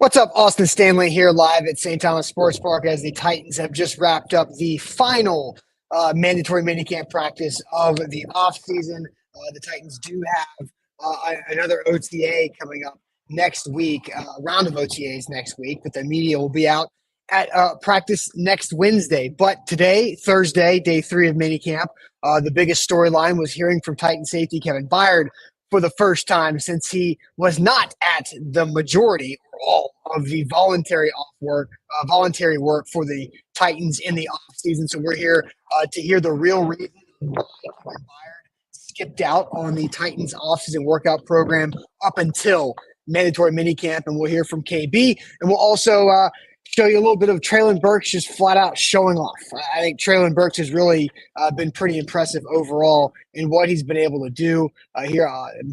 What's up? Austin Stanley here live at St. Thomas Sports Park as the Titans have just wrapped up the final mandatory minicamp practice of the offseason. The Titans do have another OTA coming up next week, a round of OTAs next week, but the media will be out at practice next Wednesday. But today, Thursday, day 3 of minicamp, the biggest storyline was hearing from Titan safety Kevin Byard for the first time since he was not at the majority or all of the voluntary work for the Titans in the offseason. So we're here to hear the real reason why Byard skipped out on the Titans offseason workout program up until mandatory minicamp, and we'll hear from KB, and we'll also show you a little bit of Treylon Burks just flat out showing off. I think Treylon Burks has really been pretty impressive overall in what he's been able to do here.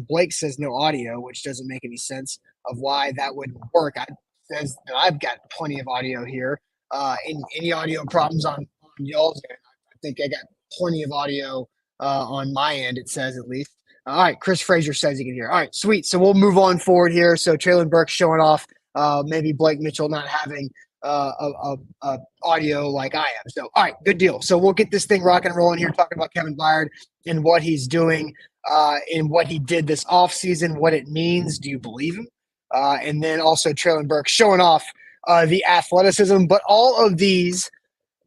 Blake says no audio, which doesn't make any sense of why that would work. Says that I've got plenty of audio here. Any audio problems on y'all's end? I think I got plenty of audio on my end, it says at least. All right, Chris Frazier says he can hear. All right, sweet. So we'll move on forward here. So Treylon Burks showing off. Maybe Blake Mitchell not having audio like I am. So, all right, good deal. So we'll get this thing rocking and rolling here, talking about Kevin Byard and what he's doing and what he did this offseason, what it means. Do you believe him? And then also Treylon Burks showing off the athleticism. But all of these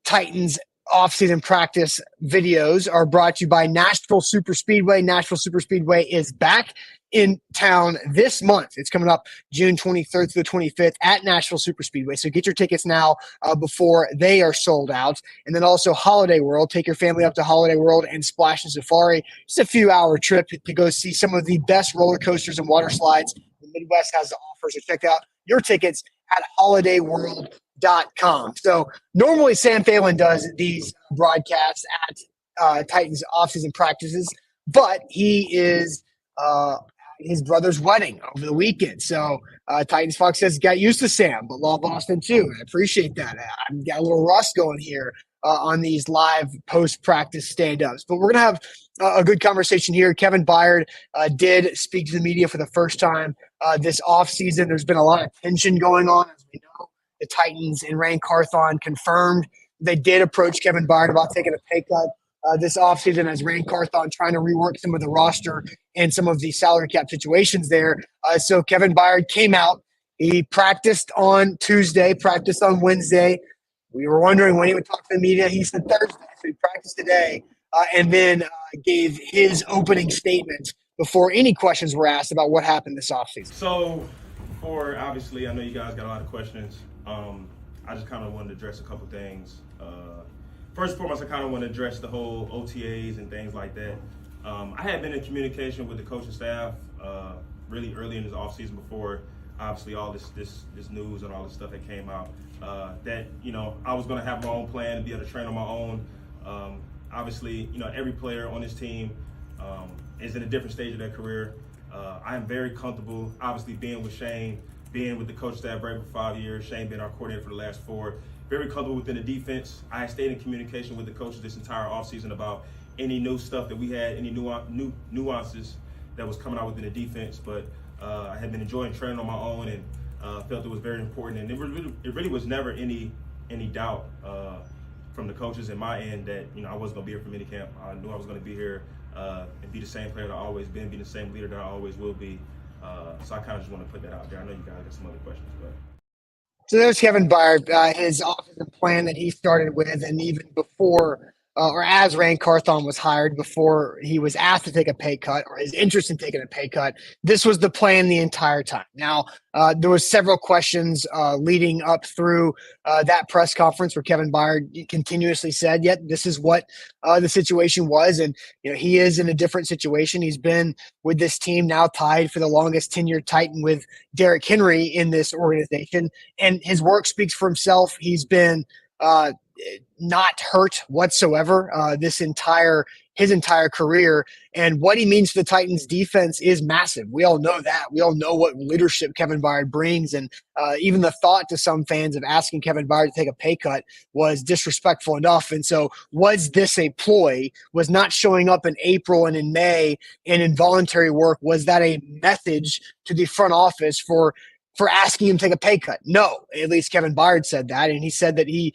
Titans offseason practice videos are brought to you by Nashville Super Speedway. Nashville Super Speedway is back in town this month. It's coming up June 23rd to the 25th at Nashville Super Speedway. So get your tickets now before they are sold out. And then also Holiday World. Take your family up to Holiday World and Splash and Safari. Just a few-hour trip to go see some of the best roller coasters and water slides the Midwest has to offer. So check out your tickets at holidayworld.com. So normally Sam Phelan does these broadcasts at Titans offseason practices, but he is his brother's wedding over the weekend. So Titans Fox says got used to Sam, but love Austin too. I appreciate that. I've got a little rust going here on these live post-practice stand-ups. But we're going to have a good conversation here. Kevin Byard did speak to the media for the first time this offseason. There's been a lot of tension going on. As we know, the Titans and Rand Carthon confirmed they did approach Kevin Byard about taking a pay cut this offseason as Rand Carthon trying to rework some of the roster and some of the salary cap situations there. So Kevin Byard came out. He practiced on Tuesday, practiced on Wednesday. We were wondering when he would talk to the media. He said Thursday, so he practiced today, and then gave his opening statement before any questions were asked about what happened this offseason. So, obviously, I know you guys got a lot of questions. I just kind of wanted to address a couple things. First and foremost, I kind of want to address the whole OTAs and things like that. I had been in communication with the coaching staff really early in this offseason before, obviously, all this news and all this stuff that came out. That I was going to have my own plan and be able to train on my own. Obviously, every player on this team is in a different stage of their career. I am very comfortable, obviously, being with Shane, being with the coach staff right for 5 years. Shane being our coordinator for the last 4. Very comfortable within the defense. I stayed in communication with the coaches this entire offseason about any new stuff that we had, any new nuances that was coming out within the defense. But I had been enjoying training on my own and felt it was very important. And it really was never any doubt from the coaches and my end that I wasn't going to be here for minicamp. I knew I was going to be here and be the same player that I always been, be the same leader that I always will be. So I kind of just want to put that out there. I know you guys got some other questions, but. So there's Kevin Byard, his offensive plan that he started with, and even before or as Rand Carthon was hired, before he was asked to take a pay cut or his interest in taking a pay cut, this was the plan the entire time. Now, there was several questions leading up through that press conference where Kevin Byard continuously said, "Yet this is what the situation was," and he is in a different situation. He's been with this team now tied for the longest tenured Titan with Derrick Henry in this organization, and his work speaks for himself. He's been not hurt whatsoever his entire career, and what he means to the Titans defense is massive. We all know that. We all know what leadership Kevin Byard brings, and even the thought to some fans of asking Kevin Byard to take a pay cut was disrespectful enough. And so was this a ploy? Was not showing up in April and in May in involuntary work, was that a message to the front office for for asking him to take a pay cut. No, at least Kevin Byard said that. And he said that he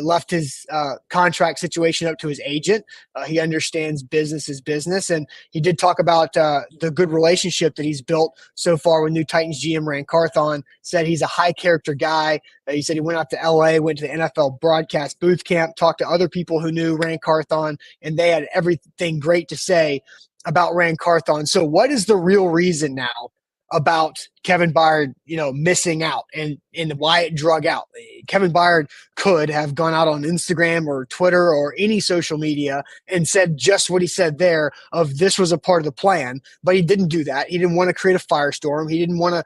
left his contract situation up to his agent. He understands business is business. And he did talk about the good relationship that he's built so far with new Titans GM Ran Carthon, said he's a high character guy. He said he went out to LA, went to the NFL broadcast booth camp, talked to other people who knew Ran Carthon, and they had everything great to say about Ran Carthon. So what is the real reason now about Kevin Byard, missing out and why it drug out? Kevin Byard could have gone out on Instagram or Twitter or any social media and said just what he said there of this was a part of the plan, but he didn't do that. He didn't want to create a firestorm. He didn't want to,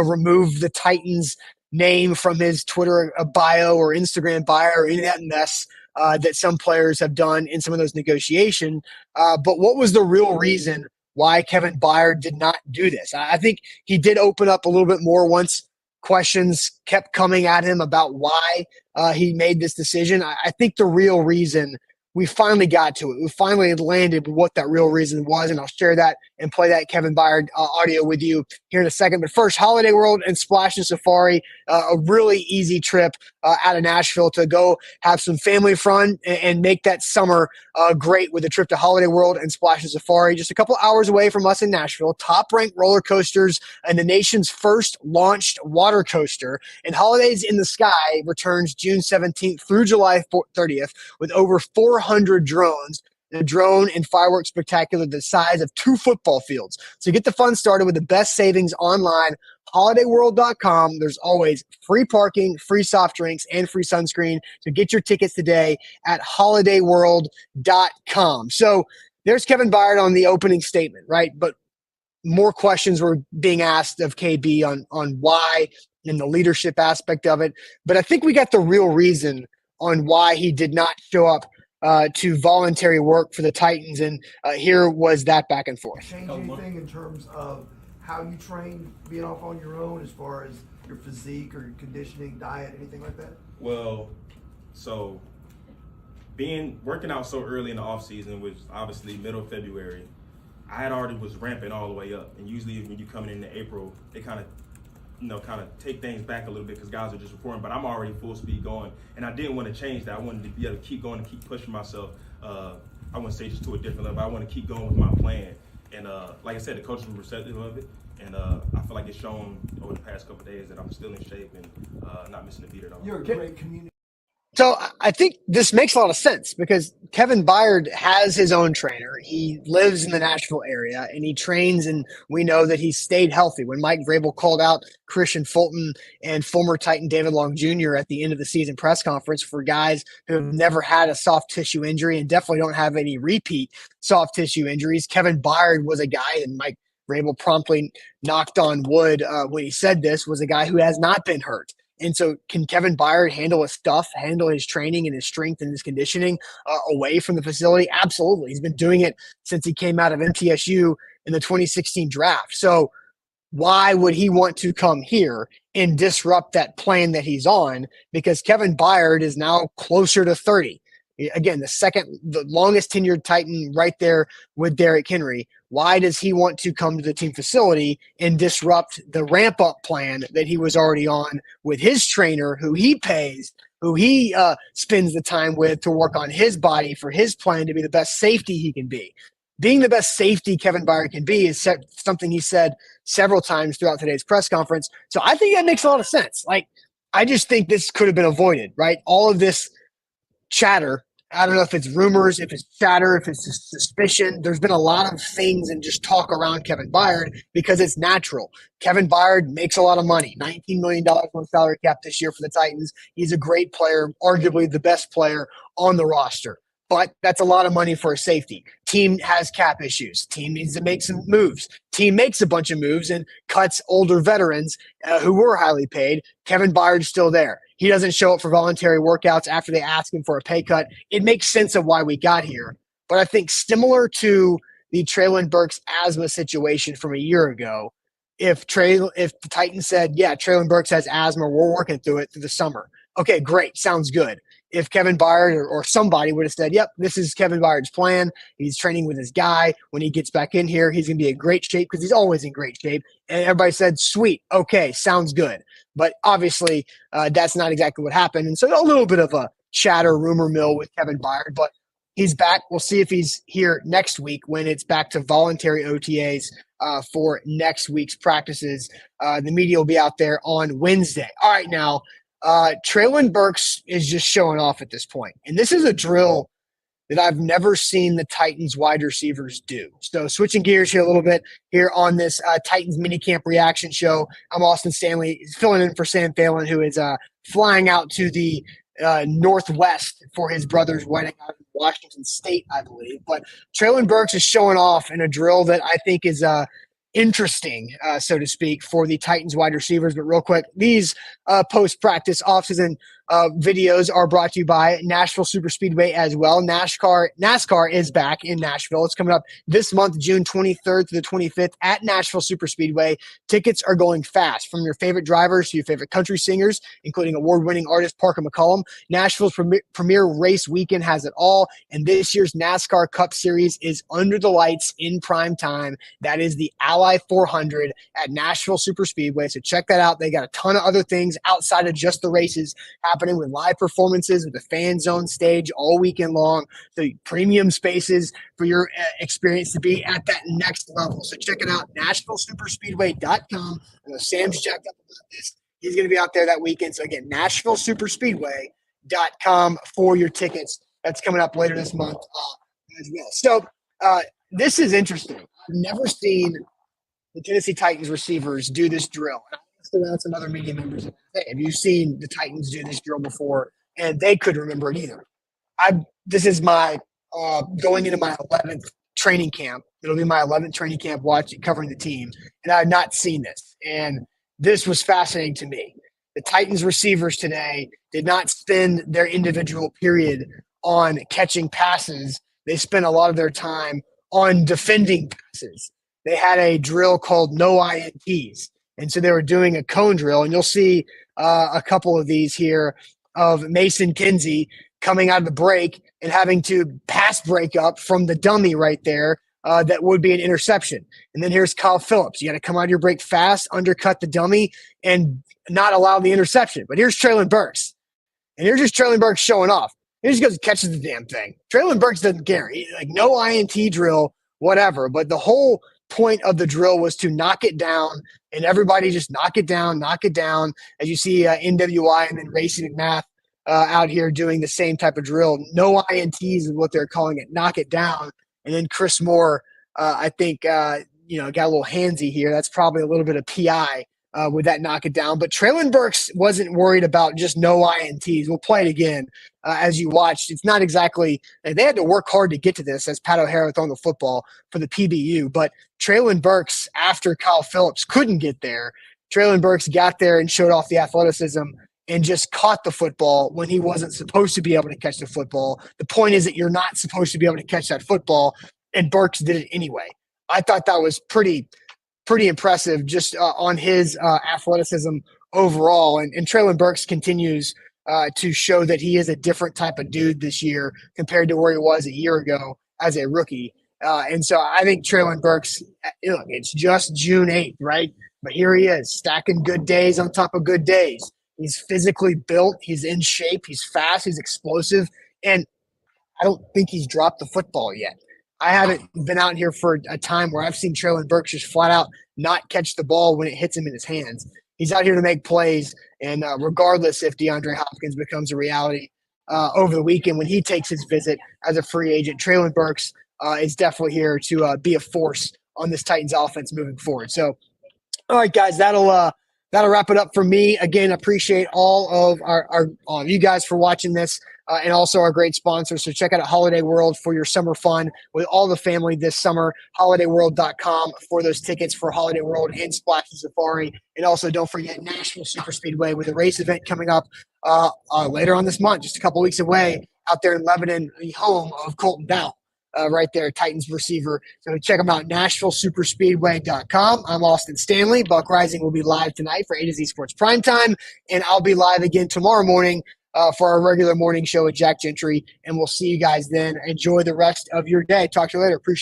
remove the Titans name from his Twitter bio or Instagram bio or any of that mess that some players have done in some of those negotiations. But what was the real reason why Kevin Byard did not do this? I think he did open up a little bit more once questions kept coming at him about why he made this decision. I think the real reason, we finally got to it. We finally landed with what that real reason was, and I'll share that and play that Kevin Byard audio with you here in a second. But first, Holiday World and Splash and Safari, a really easy trip out of Nashville to go have some family fun and make that summer great with a trip to Holiday World and Splash and Safari. Just a couple hours away from us in Nashville, top-ranked roller coasters and the nation's first launched water coaster. And Holidays in the Sky returns June 17th through July 30th with over 400 drones, a drone and fireworks spectacular the size of 2 football fields. So get the fun started with the best savings online, holidayworld.com. There's always free parking, free soft drinks, and free sunscreen. So get your tickets today at holidayworld.com. So there's Kevin Byard on the opening statement, right? But more questions were being asked of KB on why and the leadership aspect of it. But I think we got the real reason on why he did not show up to voluntary work for the Titans, and here was that back and forth. Change anything in terms of how you train, being off on your own, as far as your physique or your conditioning, diet, anything like that? Well, so working out so early in the off season, which obviously middle of February, I had already was ramping all the way up. And usually when you come in April, they kind of take things back a little bit because guys are just reporting, but I'm already full speed going. And I didn't want to change that. I wanted to be able to keep going and keep pushing myself. I wouldn't say just to a different level, but I want to keep going with my plan. And like I said, the coaches were receptive of it. And I feel like it's shown over the past couple of days that I'm still in shape and not missing a beat at all. You're a great community. So I think this makes a lot of sense because Kevin Byard has his own trainer. He lives in the Nashville area and he trains, and we know that he stayed healthy. When Mike Vrabel called out Christian Fulton and former Titan David Long Jr. at the end of the season press conference for guys who have never had a soft tissue injury and definitely don't have any repeat soft tissue injuries, Kevin Byard was a guy, and Mike Vrabel promptly knocked on wood when he said this, was a guy who has not been hurt. And so can Kevin Byard handle his training and his strength and his conditioning away from the facility? Absolutely. He's been doing it since he came out of MTSU in the 2016 draft. So why would he want to come here and disrupt that plan that he's on? Because Kevin Byard is now closer to 30. Again, the longest tenured Titan right there with Derrick Henry. Why does he want to come to the team facility and disrupt the ramp-up plan that he was already on with his trainer, who he pays, who he spends the time with to work on his body for his plan to be the best safety he can be? Being the best safety Kevin Byard can be is something he said several times throughout today's press conference. So I think that makes a lot of sense. I just think this could have been avoided, right? All of this chatter, I don't know if it's rumors, if it's chatter, if it's suspicion. There's been a lot of things and just talk around Kevin Byard because it's natural. Kevin Byard makes a lot of money, $19 million on salary cap this year for the Titans. He's a great player, arguably the best player on the roster. But that's a lot of money for a safety. Team has cap issues. Team needs to make some moves. Team makes a bunch of moves and cuts older veterans who were highly paid. Kevin Byard's still there. He doesn't show up for voluntary workouts after they ask him for a pay cut. It makes sense of why we got here. But I think similar to the Treylon Burks asthma situation from a year ago, if the Titans said, yeah, Treylon Burks has asthma, we're working through it through the summer. Okay, great. Sounds good. if Kevin Byard or somebody would have said, yep, this is Kevin Byard's plan. He's training with his guy. When he gets back in here, he's going to be in great shape because he's always in great shape. And everybody said, sweet, okay, sounds good. But obviously, that's not exactly what happened. And so a little bit of a chatter rumor mill with Kevin Byard, but he's back. We'll see if he's here next week when it's back to voluntary OTAs for next week's practices. The media will be out there on Wednesday. All right, now, Treylon Burks is just showing off at this point. And this is a drill that I've never seen the Titans wide receivers do. So switching gears here a little bit here on this Titans minicamp reaction show. I'm Austin Stanley, filling in for Sam Phelan, who is flying out to the Northwest for his brother's wedding out in Washington State, I believe. But Treylon Burks is showing off in a drill that I think is interesting, so to speak, for the Titans wide receivers. But real quick, these post-practice offseason videos are brought to you by Nashville Super Speedway as well. NASCAR is back in Nashville. It's coming up this month, June 23rd to the 25th at Nashville Super Speedway. Tickets are going fast from your favorite drivers to your favorite country singers, including award-winning artist Parker McCollum. Nashville's premier race weekend has it all, and this year's NASCAR Cup Series is under the lights in prime time. That is the Ally 400 at Nashville Super Speedway, so check that out. They got a ton of other things outside of just the races happening with live performances with the fan zone stage all weekend long. The premium spaces for your experience to be at that next level. So check it out, NashvilleSuperspeedway.com. I know Sam's jacked up about this. He's going to be out there that weekend. So again, NashvilleSuperspeedway.com for your tickets. That's coming up later this month as well. So this is interesting. I've never seen the Tennessee Titans receivers do this drill. Around some other media members. Hey, have you seen the Titans do this drill before? And they couldn't remember it either. This is my going into my 11th training camp. It'll be my 11th training camp covering the team, and I have not seen this. And this was fascinating to me. The Titans receivers today did not spend their individual period on catching passes. They spent a lot of their time on defending passes. They had a drill called no INTs. And so they were doing a cone drill, and you'll see a couple of these here of Mason Kinsey coming out of the break and having to pass break up from the dummy right there. That would be an interception. And then here's Kyle Phillips. You got to come out of your break fast, undercut the dummy, and not allow the interception. But here's Treylon Burks. And here's just Treylon Burks showing off. He just goes and catches the damn thing. Treylon Burks doesn't care. Like, no INT drill, whatever. But the whole point of the drill was to knock it down, and everybody just knock it down. As you see NWI and then Racing McMath out here doing the same type of drill. No INTs is what they're calling it. Knock it down. And then Chris Moore, I think, got a little handsy here. That's probably a little bit of PI with that knock it down. But Treylon Burks wasn't worried about just no INTs. We'll play it again as you watched. It's not exactly – they had to work hard to get to this as Pat O'Hara throwing the football for the PBU. But Treylon Burks, after Kyle Phillips couldn't get there, Treylon Burks got there and showed off the athleticism and just caught the football when he wasn't supposed to be able to catch the football. The point is that you're not supposed to be able to catch that football, and Burks did it anyway. I thought that was pretty impressive just on his athleticism overall. And Treylon Burks continues to show that he is a different type of dude this year compared to where he was a year ago as a rookie. And so I think Treylon Burks, look, it's just June 8th, right? But here he is, stacking good days on top of good days. He's physically built. He's in shape. He's fast. He's explosive. And I don't think he's dropped the football yet. I haven't been out here for a time where I've seen Treylon Burks just flat out not catch the ball when it hits him in his hands. He's out here to make plays, and regardless if DeAndre Hopkins becomes a reality over the weekend when he takes his visit as a free agent, Treylon Burks is definitely here to be a force on this Titans offense moving forward. So, all right, guys, that'll wrap it up for me. Again, appreciate all of all of you guys for watching this. And also our great sponsors. So check out Holiday World for your summer fun with all the family this summer. HolidayWorld.com for those tickets for Holiday World and Splash and Safari. And also don't forget Nashville Super Speedway with a race event coming up later on this month, just a couple weeks away out there in Lebanon, the home of Colton Dowell. Right there, Titans receiver. So check them out, NashvilleSuperspeedway.com. I'm Austin Stanley. Buck Rising will be live tonight for A to Z Sports Primetime, and I'll be live again tomorrow morning for our regular morning show with Jack Gentry. And we'll see you guys then. Enjoy the rest of your day. Talk to you later. Appreciate it.